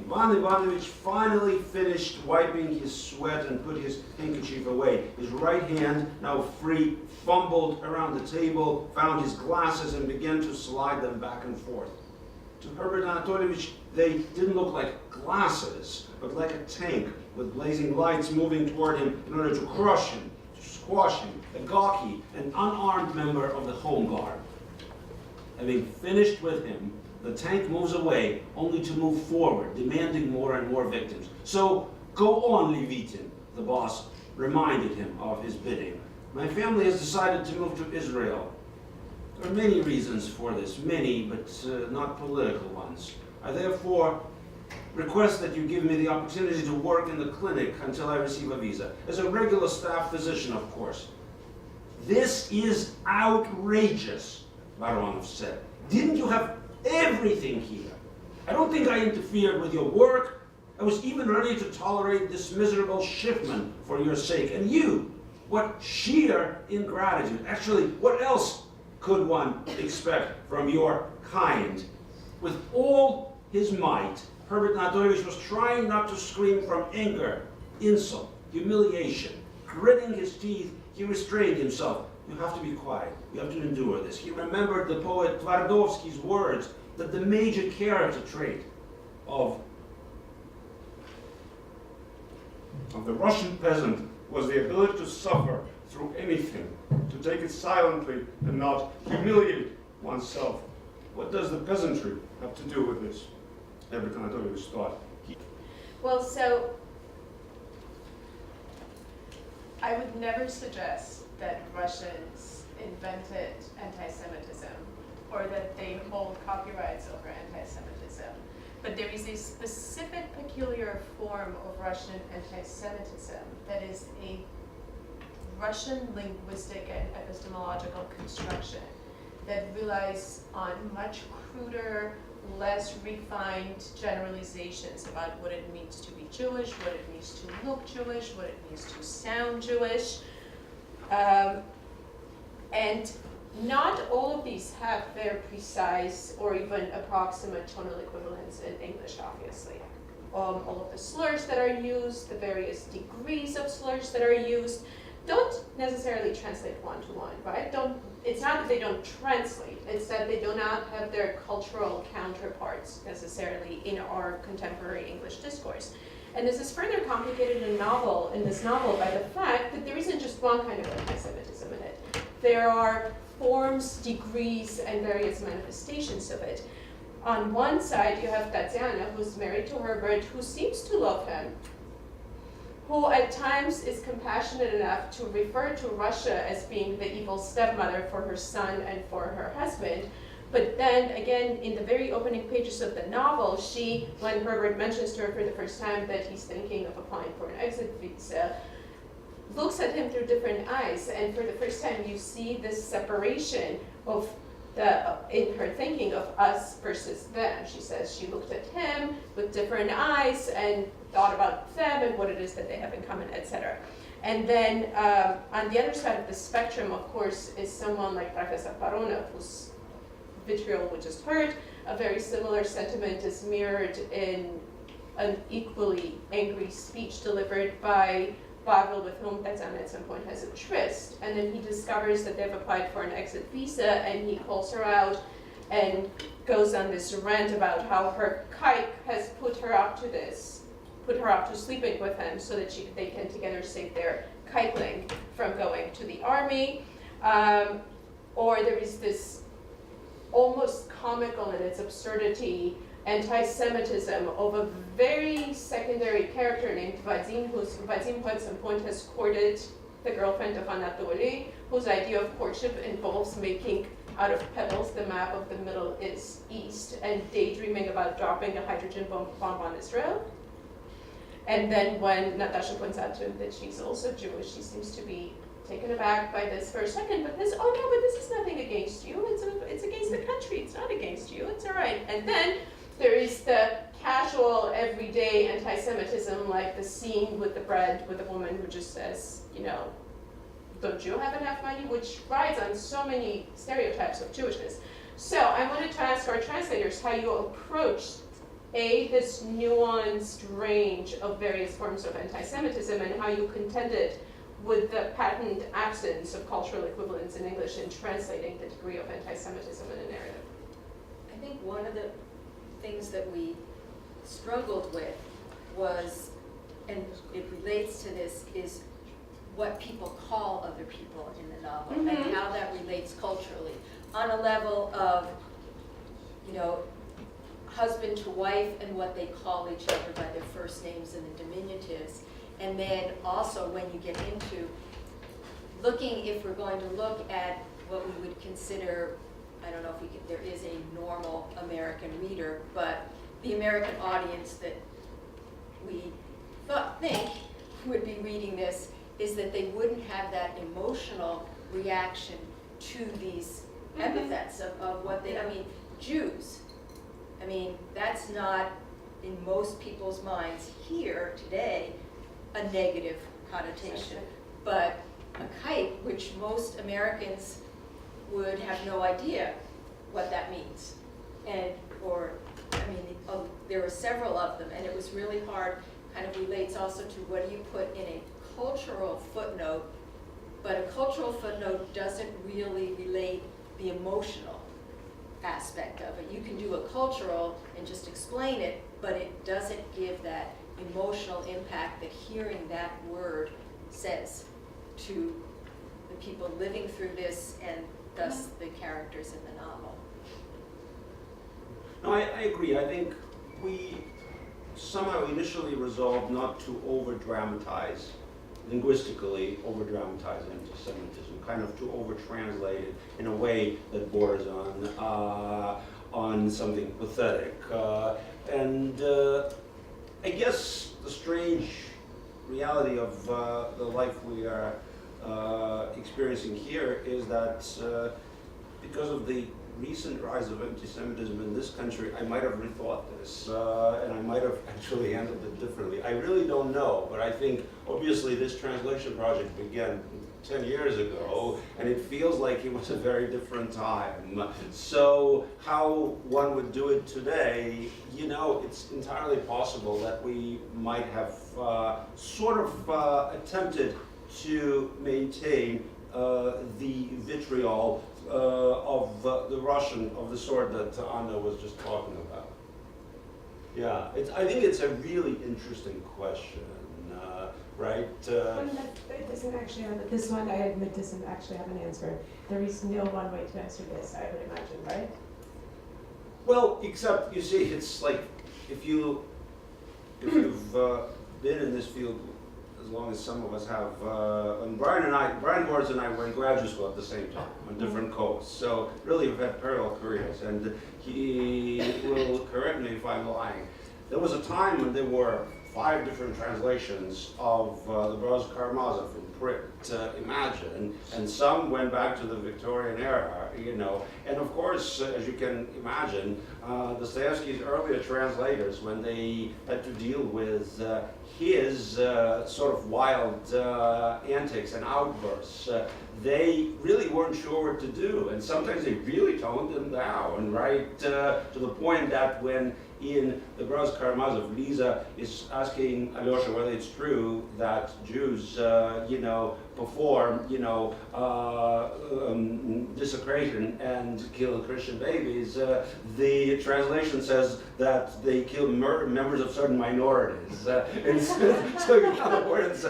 Ivan Ivanovich finally finished wiping his sweat and put his handkerchief away. His right hand, now free, fumbled around the table, found his glasses, and began to slide them back and forth. To Herbert Anatolievich, they didn't look like glasses, but like a tank with blazing lights moving toward him in order to crush him, to squash him, a gawky and unarmed member of the Home Guard. Having finished with him, the tank moves away, only to move forward, demanding more and more victims. So, go on, Levitin, the boss reminded him of his bidding. My family has decided to move to Israel. There are many reasons for this, many, but not political ones. I therefore request that you give me the opportunity to work in the clinic until I receive a visa. As a regular staff physician, of course. This is outrageous, Baronov said. Didn't you have everything here? I don't think I interfered with your work. I was even ready to tolerate this miserable shipment for your sake. And you, what sheer ingratitude. Actually, what else could one expect from your kind? With all his might, Herbert Anatolievich was trying not to scream from anger, insult, humiliation. Gritting his teeth, he restrained himself. You have to be quiet. You have to endure this. He remembered the poet Twardowski's words that the major character trait of the Russian peasant was the ability to suffer through anything, to take it silently and not humiliate oneself. What does the peasantry have to do with this? Herbert Anatolievich thought. Well, so I would never suggest that Russians invented anti-Semitism or that they hold copyrights over anti-Semitism. But there is a specific peculiar form of Russian anti-Semitism that is a Russian linguistic and epistemological construction that relies on much cruder, less refined generalizations about what it means to be Jewish, what it means to look Jewish, what it means to sound Jewish. And not all of these have their precise or even approximate tonal equivalents in English, obviously. All of the slurs that are used, the various degrees of slurs that are used, don't necessarily translate one-to-one, right? It's not that they don't translate, it's that they do not have their cultural counterparts necessarily in our contemporary English discourse. And this is further complicated in this novel by the fact that there isn't just one kind of anti-Semitism in it. There are forms, degrees, and various manifestations of it. On one side, you have Tatiana, who's married to Herbert, who seems to love him, who at times is compassionate enough to refer to Russia as being the evil stepmother for her son and for her husband. But then, again, in the very opening pages of the novel, she, when Herbert mentions to her for the first time that he's thinking of applying for an exit visa, looks at him through different eyes. And for the first time, you see this separation of in her thinking of us versus them. She says she looked at him with different eyes and thought about them and what it is that they have in common, etc. And then on the other side of the spectrum, of course, is someone like Professor Baronov, whose vitriol we just heard. A very similar sentiment is mirrored in an equally angry speech delivered by Pavel, with whom Tatiana at some point has a tryst, and then he discovers that they've applied for an exit visa, and he calls her out and goes on this rant about how her kike has put her up to this put her up to sleeping with him so that they can together save their kiteling from going to the army. Or there is this almost comical in its absurdity anti-Semitism of a very secondary character named Vadim, Vadim who at some point has courted the girlfriend of Anatoly, whose idea of courtship involves making out of pebbles the map of the Middle East and daydreaming about dropping a hydrogen bomb on Israel. And then when Natasha points out to him that she's also Jewish, she seems to be taken aback by this for a second, but this, oh no, but this is nothing against you, it's against the country, it's not against you, it's all right. And then there is the casual, everyday anti-Semitism, like the scene with the bread with the woman who just says, you know, don't you have enough money? Which rides on so many stereotypes of Jewishness. So I wanted to ask our translators how you approached this nuanced range of various forms of anti-Semitism and how you contended with the patent absence of cultural equivalents in English in translating the degree of anti-Semitism in a narrative. I think one of the things that we struggled with was, and it relates to this, is what people call other people in the novel and how that relates culturally on a level of, you know, husband to wife and what they call each other by their first names and the diminutives. And then also when you get into looking, if we're going to look at what we would consider, I don't know if we could, there is a normal American reader, but the American audience that we think would be reading this is that they wouldn't have that emotional reaction to these epithets of what they, I mean, Jews. I mean, that's not, in most people's minds here today, a negative connotation. But a kite, which most Americans would have no idea what that means. And, or, I mean, there were several of them, and it was really hard, kind of relates also to what do you put in a cultural footnote, but a cultural footnote doesn't really relate the emotional aspect of it. You can do a cultural and just explain it, but it doesn't give that emotional impact that hearing that word says to the people living through this and thus the characters in the novel. No, I agree. I think we somehow initially resolved not to over-dramatize, linguistically over-dramatize anti-Semitism, kind of to over-translate it in a way that borders on something pathetic. I guess the strange reality of the life we are experiencing here is that because of the recent rise of anti-Semitism in this country, I might have rethought this, and I might have actually handled it differently. I really don't know, but I think obviously this translation project began 10 years ago, and it feels like it was a very different time. So how one would do it today, you know, it's entirely possible that we might have sort of attempted to maintain the vitriol of the Russian, of the sort that Anna was just talking about. Yeah, I think it's a really interesting question, right? It doesn't actually have, this one I admit doesn't actually have an answer. There is no one way to answer this, I would imagine, right? Well, except, you see, it's like, if you've been in this field as long as some of us have, and Brian Horowitz and I were in graduate school at the same time on different coasts. So really we've had parallel careers, and he will correct me if I'm lying. There was a time when there were 5 different translations of the Brothers Karamazov in print, imagine, and some went back to the Victorian era, you know. And of course, as you can imagine, Dostoevsky's earlier translators, when they had to deal with his sort of wild antics and outbursts, they really weren't sure what to do, and sometimes they really toned them down, right? To the point that when in the Brothers Karamazov, Lisa is asking Alyosha whether it's true that Jews, you know, perform, desecration and kill Christian babies, the translation says that they kill members of certain minorities. So in other words,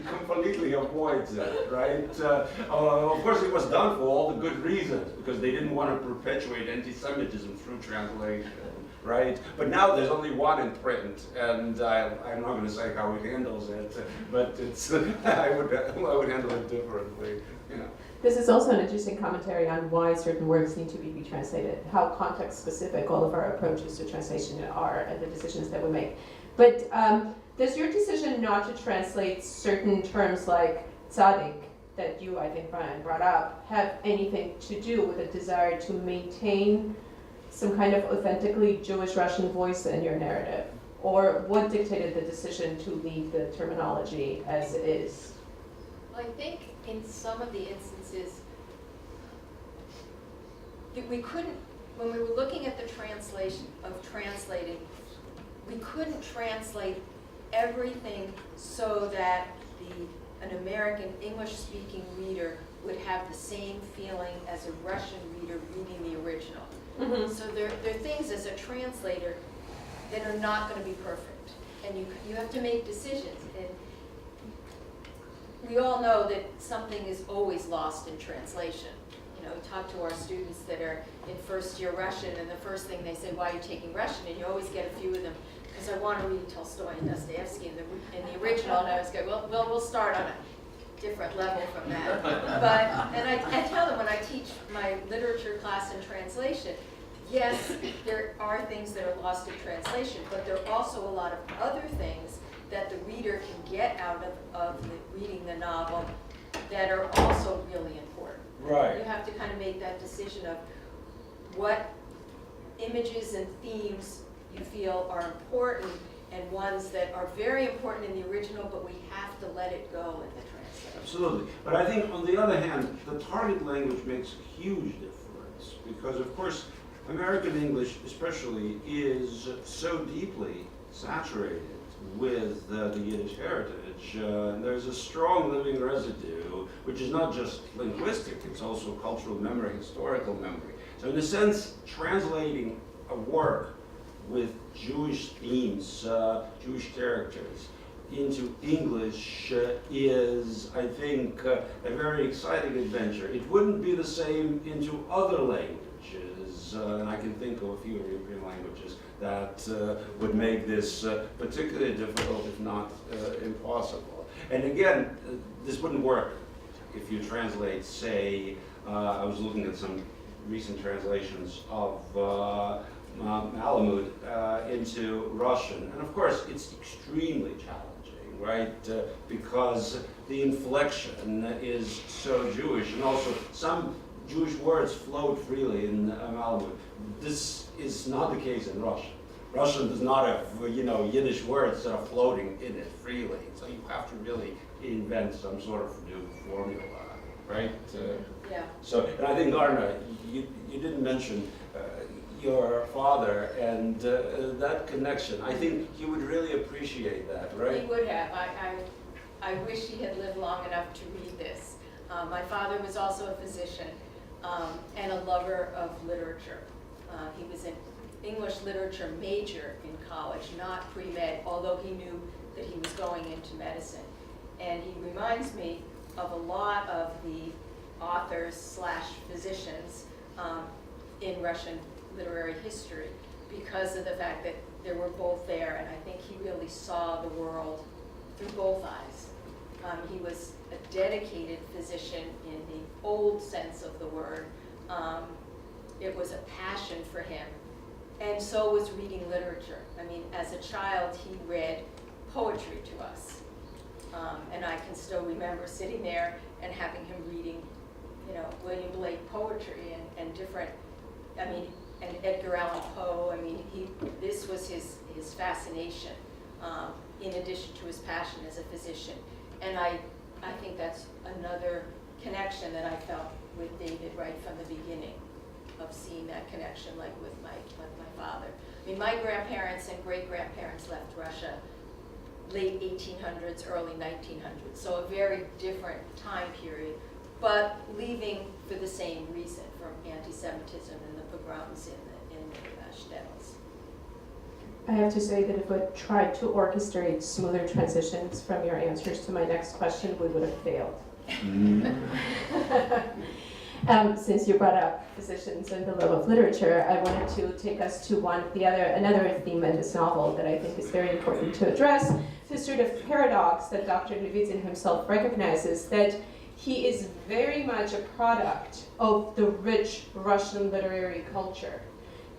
completely avoids it, right? Of course, it was done for all the good reasons, because they didn't want to perpetuate anti-Semitism through translation. Right, but now there's only one in print, and I'm not going to say how it handles it, but it's I would handle it differently. This is also an interesting commentary on why certain works need to be retranslated, how context-specific all of our approaches to translation are, and the decisions that we make. But does your decision not to translate certain terms like tzaddik, that you, I think, Brian, brought up, have anything to do with a desire to maintain some kind of authentically Jewish Russian voice in your narrative? Or what dictated the decision to leave the terminology as it is? Well, I think in some of the instances, we couldn't, when we were looking at the translation of translating, we couldn't translate everything so that an American English-speaking reader would have the same feeling as a Russian reader reading the original. Mm-hmm. So there are things as a translator that are not going to be perfect, and you have to make decisions. And we all know that something is always lost in translation. We talk to our students that are in first year Russian, and the first thing they say, "Why are you taking Russian?" And you always get a few of them, because I want to read Tolstoy and Dostoevsky in the original, and I always go, well, we'll start on a different level from that. And I tell them when I teach my literature class in translation, yes, there are things that are lost in translation, but there are also a lot of other things that the reader can get out of reading the novel that are also really important. Right. You have to kind of make that decision of what images and themes you feel are important, and ones that are very important in the original, but we have to let it go in the translation. Absolutely. But I think, on the other hand, the target language makes a huge difference, because, of course, American English especially is so deeply saturated with the Yiddish heritage. There's a strong living residue, which is not just linguistic, it's also cultural memory, historical memory. So in a sense, translating a work with Jewish themes, Jewish characters, into English is, I think, a very exciting adventure. It wouldn't be the same into other languages, and I can think of a few European languages that would make this particularly difficult, if not impossible. And again, this wouldn't work if you translate, say, I was looking at some recent translations of Malamud into Russian. And of course, it's extremely challenging, right? Because the inflection is so Jewish, and also some Jewish words float freely in Malamud. This is not the case in Russian. Russian does not have, Yiddish words that are floating in it freely. So you have to really invent some sort of new formula, right? Yeah. So, and I think, Arna, you didn't mention your father and that connection. I think he would really appreciate that, right? He would have. I wish he had lived long enough to read this. My father was also a physician and a lover of literature. He was an English literature major in college, not pre-med, although he knew that he was going into medicine. And he reminds me of a lot of the authors / physicians in Russian literary history, because of the fact that they were both there, and I think he really saw the world through both eyes. He was a dedicated physician in the old sense of the word. It was a passion for him, and so was reading literature. I mean, as a child, he read poetry to us, and I can still remember sitting there and having him reading, William Blake poetry and different, and Edgar Allan Poe. I mean, this was his fascination, in addition to his passion as a physician. And I think that's another connection that I felt with David right from the beginning, of seeing that connection, like with my father. I mean, my grandparents and great-grandparents left Russia late 1800s, early 1900s. So a very different time period, but leaving for the same reason, from anti-Semitism and the pogroms in the shtetls. I have to say that if I tried to orchestrate smoother transitions from your answers to my next question, we would have failed. Since you brought up physicians and the love of literature, I wanted to take us to another theme in this novel that I think is very important to address, this sort of paradox that Dr. Levitin himself recognizes, that he is very much a product of the rich Russian literary culture.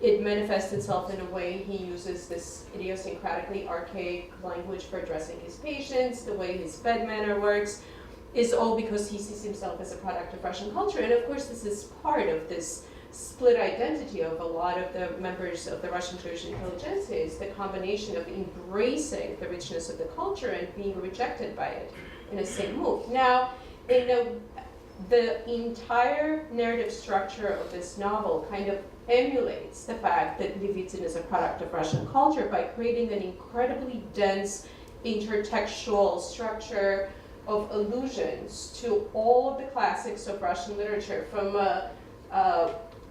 It manifests itself in a way he uses this idiosyncratically archaic language for addressing his patients, the way his bed manner works, is all because he sees himself as a product of Russian culture. And of course, this is part of this split identity of a lot of the members of the Russian Jewish intelligentsia, is the combination of embracing the richness of the culture and being rejected by it in a same move. Now, the entire narrative structure of this novel kind of emulates the fact that Levitin is a product of Russian culture by creating an incredibly dense intertextual structure of allusions to all of the classics of Russian literature, from a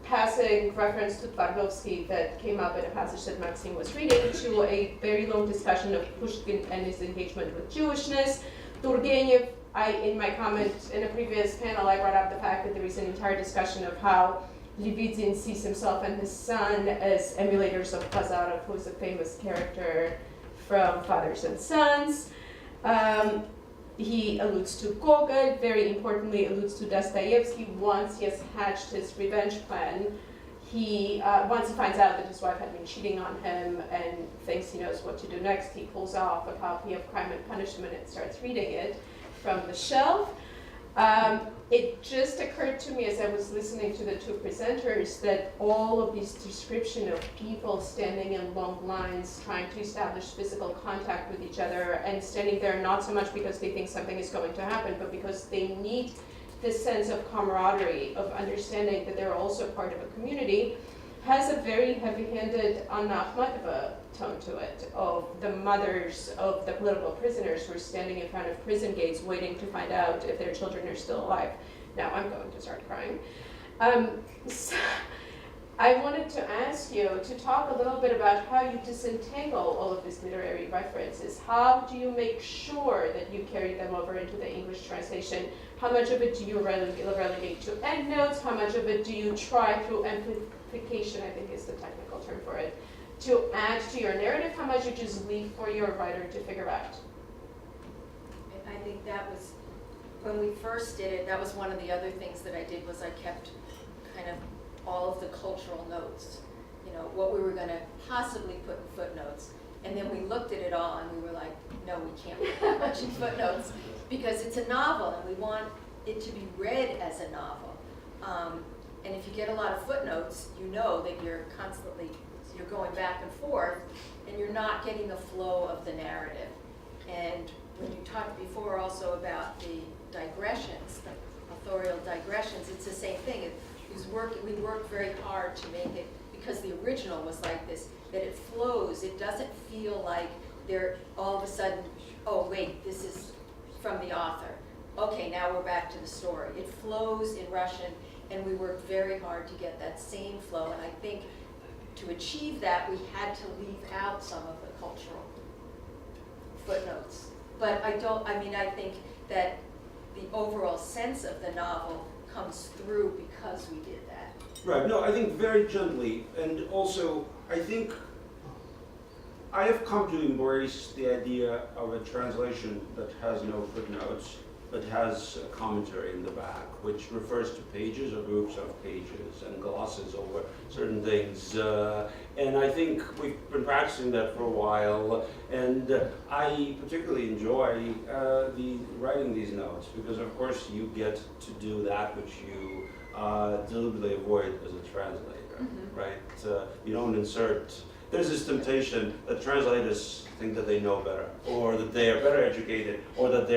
passing reference to Twardowski that came up in a passage that Maxim was reading, to a very long discussion of Pushkin and his engagement with Jewishness. Turgenev, in my comment in a previous panel, I brought up the fact that there is an entire discussion of how Levitin sees himself and his son as emulators of Bazarov, who is a famous character from Fathers and Sons. He alludes to Gogol, very importantly alludes to Dostoevsky. Once he has hatched his revenge plan, once he finds out that his wife had been cheating on him and thinks he knows what to do next, he pulls off a copy of Crime and Punishment and starts reading it from the shelf. It just occurred to me as I was listening to the two presenters that all of these description of people standing in long lines trying to establish physical contact with each other and standing there not so much because they think something is going to happen, but because they need this sense of camaraderie, of understanding that they're also part of a community, has a very heavy-handed Anna Akhmatova tone to it, of the mothers of the political prisoners who are standing in front of prison gates waiting to find out if their children are still alive. Now I'm going to start crying. So I wanted to ask you to talk a little bit about how you disentangle all of these literary references. How do you make sure that you carry them over into the English translation? How much of it do you relegate to endnotes? How much of it do you try through amplification, I think is the technical term for it, to add to your narrative? How much you just leave for your writer to figure out? I think that was, when we first did it, that was one of the other things that I did, was I kept kind of all of the cultural notes, what we were going to possibly put in footnotes. And then we looked at it all and we were like, no, we can't put that much in footnotes because it's a novel and we want it to be read as a novel. And if you get a lot of footnotes, you know that you're going back and forth and you're not getting the flow of the narrative. And when you talked before also about the digressions, the authorial digressions, it's the same thing. We worked very hard to make it, because the original was like this, that it flows. It doesn't feel like they're all of a sudden, oh wait, this is from the author. Okay, now we're back to the story. It flows in Russian, and we worked very hard to get that same flow. And I think to achieve that, we had to leave out some of the cultural footnotes. But I think that the overall sense of the novel comes through because we did that. Right, no, I think very gently, and also I think I have come to embrace the idea of a translation that has no footnotes, but has a commentary in the back, which refers to pages or groups of pages and glosses over certain things. And I think we've been practicing that for a while, and I particularly enjoy writing these notes, because of course you get to do that which you deliberately avoid as a translator, right? You don't insert there's this temptation that translators think that they know better, or that they are better educated, or that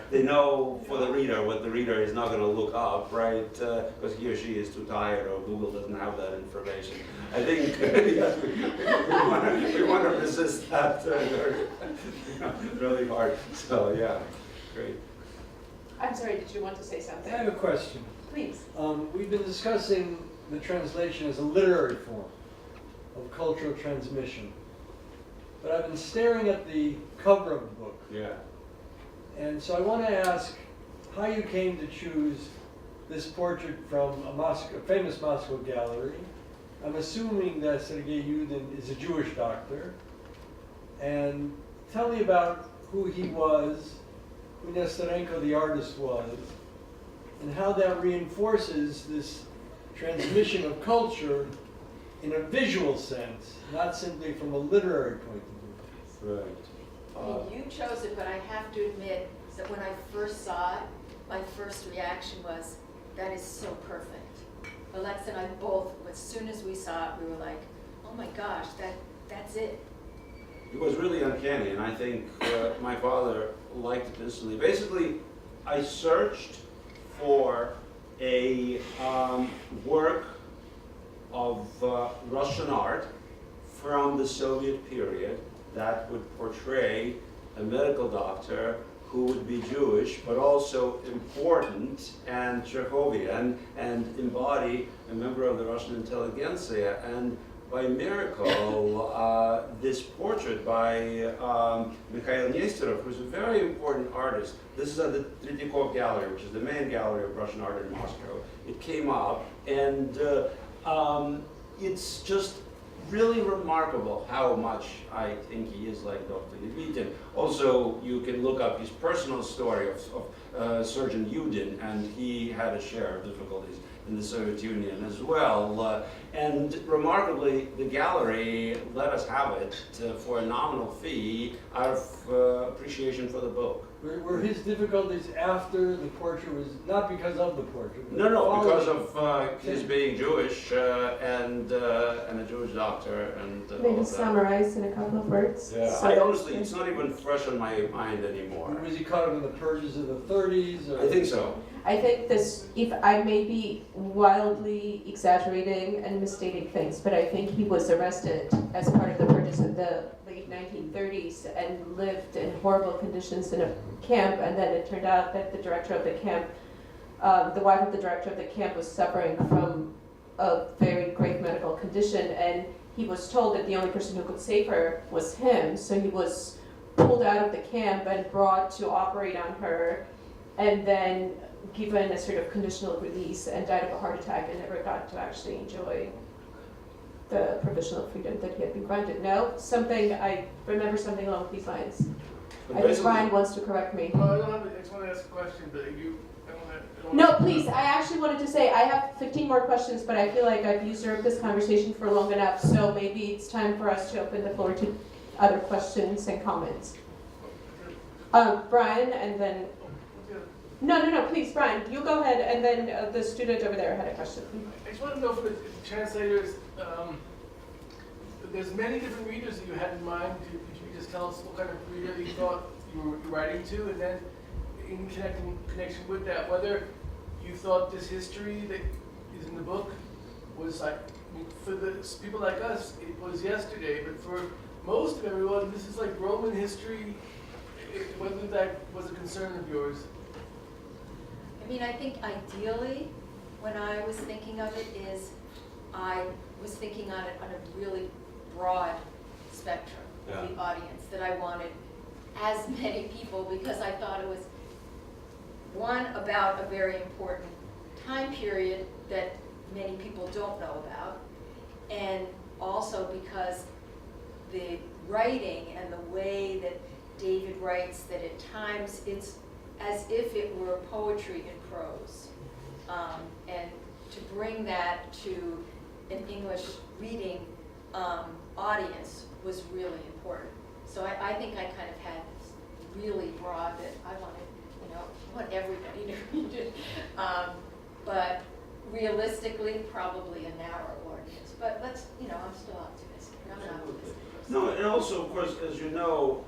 they know for the reader what the reader is not going to look up, right? Because he or she is too tired, or Google doesn't have that information. I think yes, we want to resist that really hard. So yeah, great. I'm sorry, did you want to say I something? have a question. Please. We've been discussing the translation as a literary form of cultural transmission. But I've been staring at the cover of the book. Yeah. And so I want to ask how you came to choose this portrait from a famous Moscow gallery. I'm assuming that Sergei Yudin is a Jewish doctor. And tell me about who he was, who Nestorenko the artist was, and how that reinforces this transmission of culture in a visual sense, not simply from a literary point of view. Right. I mean, you chose it, but I have to admit that when I first saw it, my first reaction was, that is so perfect. Alexa and I both, as soon as we saw it, we were like, oh my gosh, that's it. It was really uncanny, and I think my father liked it instantly. Basically, I searched for a work of Russian art from the Soviet period that would portray a medical doctor who would be Jewish, but also important and Chekhovian, and embody a member of the Russian intelligentsia. And by miracle, this portrait by Mikhail Nesterov, who's a very important artist, this is at the Tretьяков Gallery, which is the main gallery of Russian art in Moscow. It came up, and it's just really remarkable how much I think he is like Dr. Levitin. Also, you can look up his personal story of Surgeon Yudin, and he had a share of difficulties in the Soviet Union as well. And remarkably, the gallery let us have it for a nominal fee out of appreciation for the book. Were his difficulties after the portrait was, not because of the portrait? No, because of his being Jewish and a Jewish doctor and all Maybe of that. summarize in a couple of words. Yeah, So I honestly, it's not even fresh on my mind anymore. Was he caught up in the purges of the 30s? Or? I think so. I think this, if I may be wildly exaggerating and misstating things, but I think he was arrested as part of the purges in the late 1930s and lived in horrible conditions in a camp, and then it turned out that the director of the camp, the wife of the director of the camp was suffering from a very grave medical condition, and he was told that the only person who could save her was him, so he was pulled out of the camp and brought to operate on her, and then given a sort of conditional release and died of a heart attack and never got to actually enjoy the provisional freedom that he had been granted. No, I remember something along these lines. But I think basically- Brian wants to correct me. Well, I just want to ask a question, but I don't No, please, I actually wanted to say, I have 15 more questions, but I feel like I've usurped this conversation for long enough, so maybe it's time for us to open the floor to other questions and comments. Brian, and then, no, please, Brian, you go ahead, and then the student over there had a question. I just want to know for the translators, there's many different readers that you had in mind. Could you just tell us what kind of reader you thought you were writing to, and then in connection with that, whether you thought this history that is in the book was like, for the people like us, it was yesterday, but for most of everyone, this is like Roman history, whether that was a concern of yours. I mean, I think ideally, when I was thinking of it, is I was thinking on it on a really broad spectrum of the audience, that I wanted as many people, because I thought it was, one, about a very important time period that many people don't know about, and also because the writing and the way that David writes, that at times it's as if it were poetry in prose. And to bring that to an English reading audience was really important. So I think I kind of had this really broad that I wanted, I want everybody to read it. But realistically, probably a narrow audience. But I'm still optimistic. No, and also, of course, as you know,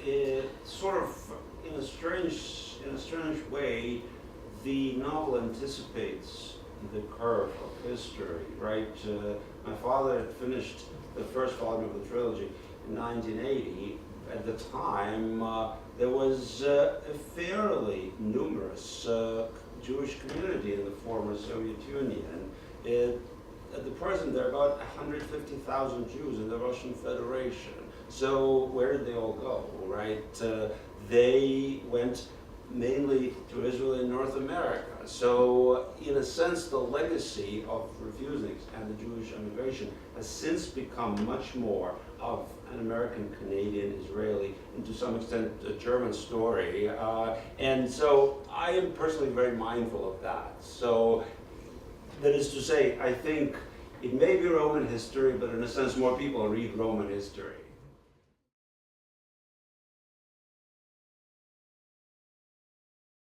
it sort of, in a strange way, the novel anticipates the curve of history, right? My father had finished the first volume of the trilogy in 1980. At the time, there was a fairly numerous Jewish community in the former Soviet Union. At the present, there are about 150,000 Jews in the Russian Federation. So where did they all go, right? They went mainly to Israel and North America. So in a sense, the legacy of Refuseniks and the Jewish immigration has since become much more of an American, Canadian, Israeli, and to some extent a German story. And so I am personally very mindful of that. So that is to say, I think it may be Roman history, but in a sense more people read Roman history.